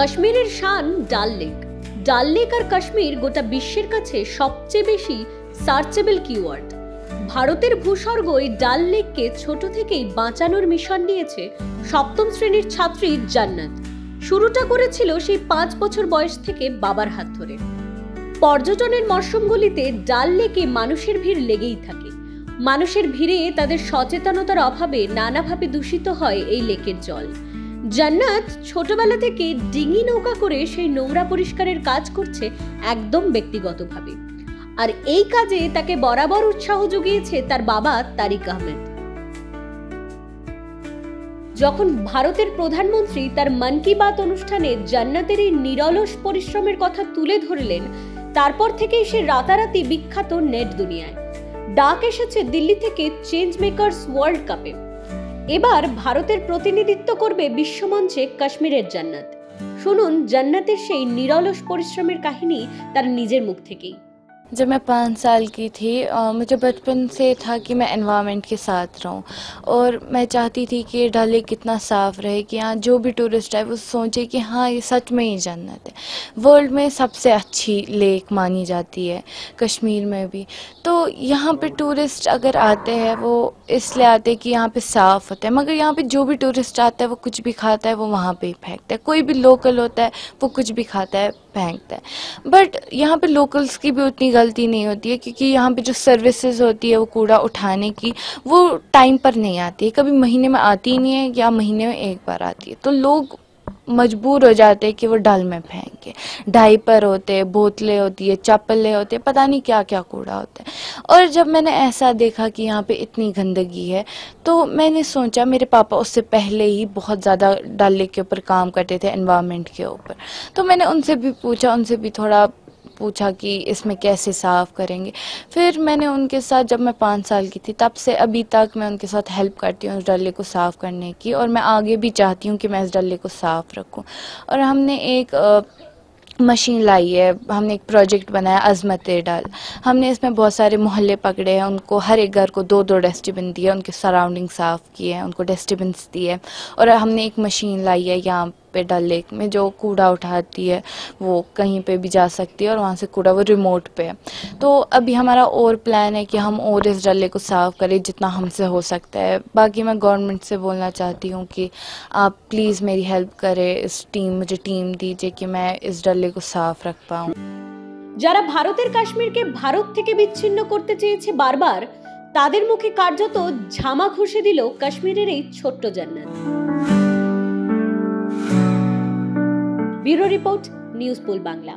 কাশ্মীরের শান ডাল লেক। ডাল লেক আর কাশ্মীর গোটা বিশ্বের কাছে সবচেয়ে বেশি সার্চেবল কিওয়ার্ড। ভারতের ভূস্বর্গ এই ডাল লেককে ছোট থেকেই বাঁচানোর মিশন নিয়েছে সপ্তম শ্রেণীর ছাত্রী জান্নাত। শুরুটা করেছিল সেই 5 বছর বয়স থেকে বাবার হাত ধরে। পর্যটনের মরশুমগুলিতে ডাল লেকে মানুষের ভিড় লেগেই থাকে। মানুষের ভিড়ে তাদের সচেতনতার অভাবে নানাভাবে দূষিত হয় এই লেকের জল। জান্নাত ছোটবেলা থেকে ডিঙি নৌকা করে সেই নোংরা পরিষ্কারের কাজ করছে একদম ব্যক্তিগতভাবে। আর এই কাজে তাকে বরাবর উৎসাহ জুগিয়েছে তার বাবা তারিক আহমেদ। যখন ভারতের প্রধানমন্ত্রী তার মন কি বাত অনুষ্ঠানে জান্নাতের এই নিরলস পরিশ্রমের কথা তুলে ধরলেন, তারপর থেকেই সে রাতারাতি বিখ্যাত নেট দুনিয়ায়। ডাক এসেছে দিল্লি থেকে চেঞ্জ মেকার্স ওয়ার্ল্ড কাপে। এবার ভারতের প্রতিনিধিত্ব করবে বিশ্বমঞ্চে কাশ্মীরের জান্নাত। শুনুন জান্নাতের সেই নিরলস পরিশ্রমের কাহিনী তার নিজের মুখ থেকেই। जब मैं 5 साल की थी मुझे बचपन से था कि मैं एनवायरनमेंट के साथ रहूं और मैं चाहती थी कि डल लेक कितना साफ़ रहे कि यहाँ जो भी टूरिस्ट आए वो सोचे कि हाँ ये सच में ही जन्नत है। वर्ल्ड में सबसे अच्छी लेक मानी जाती है, कश्मीर में भी। तो यहाँ पे टूरिस्ट अगर आते हैं वो इसलिए आते हैं कि यहाँ पे साफ़ होता है, मगर यहाँ पे जो भी टूरिस्ट आता है वो कुछ भी खाता है वो वहाँ पे ही फेंकता है। कोई भी लोकल होता है वो कुछ भी खाता है फेंकता है। बट यहाँ पे लोकल्स की भी उतनी गलती नहीं होती है, क्योंकि यहाँ पे जो सर्विसेज होती है वो कूड़ा उठाने की वो टाइम पर नहीं आती है, कभी महीने में आती ही नहीं है या महीने में एक बार आती है। तो लोग मजबूर हो जाते हैं कि वो डल में फेंके। डाइपर होते हैं, बोतलें होती है, चप्पलें होते हैं, पता नहीं क्या क्या कूड़ा होता है। और जब मैंने ऐसा देखा कि यहाँ पे इतनी गंदगी है तो मैंने सोचा, मेरे पापा उससे पहले ही बहुत ज़्यादा डल लेक के ऊपर काम करते थे, एनवायरनमेंट के ऊपर। तो मैंने उनसे भी पूछा, उनसे भी थोड़ा पूछा कि इसमें कैसे साफ़ करेंगे। फिर मैंने उनके साथ, जब मैं 5 साल की थी तब से अभी तक मैं उनके साथ हेल्प करती हूँ इस डल लेक को साफ़ करने की, और मैं आगे भी चाहती हूँ कि मैं इस डल लेक को साफ़ रखूँ। और हमने एक मशीन लाई है, हमने एक प्रोजेक्ट बनाया अजमत डल। हमने इसमें बहुत सारे मोहल्ले पकड़े हैं, उनको हर एक घर को 2-2 डस्टबिन दिए, उनके सराउंडिंग साफ़ किए हैं, उनको डस्टबिन्स दिए। और हमने एक मशीन लाई है यहाँ पे डल लेक में जो कूड़ा उठाती है, वो कहीं पे भी जा सकती है और वहाँ से कूड़ा वो रिमोट पे है। तो अभी हमारा और प्लान है कि हम और इस डल लेक को साफ़ करें जितना हमसे हो सकता है। बाकी मैं गवर्नमेंट से बोलना चाहती हूँ कि आप प्लीज़ मेरी हेल्प करें, मुझे टीम दीजिए कि मैं इस डल लेक को साफ़ रख पाऊँ। যারা ভারতের কাশ্মীরকে ভারত থেকে বিচ্ছিন্ন করতে চেয়েছে বারবার, তাদের মুখে কার্যত ঝামা ঘষে দিল কাশ্মীরের এই ছোট্ট জান্নাত। Bureau report, news poll Bangla.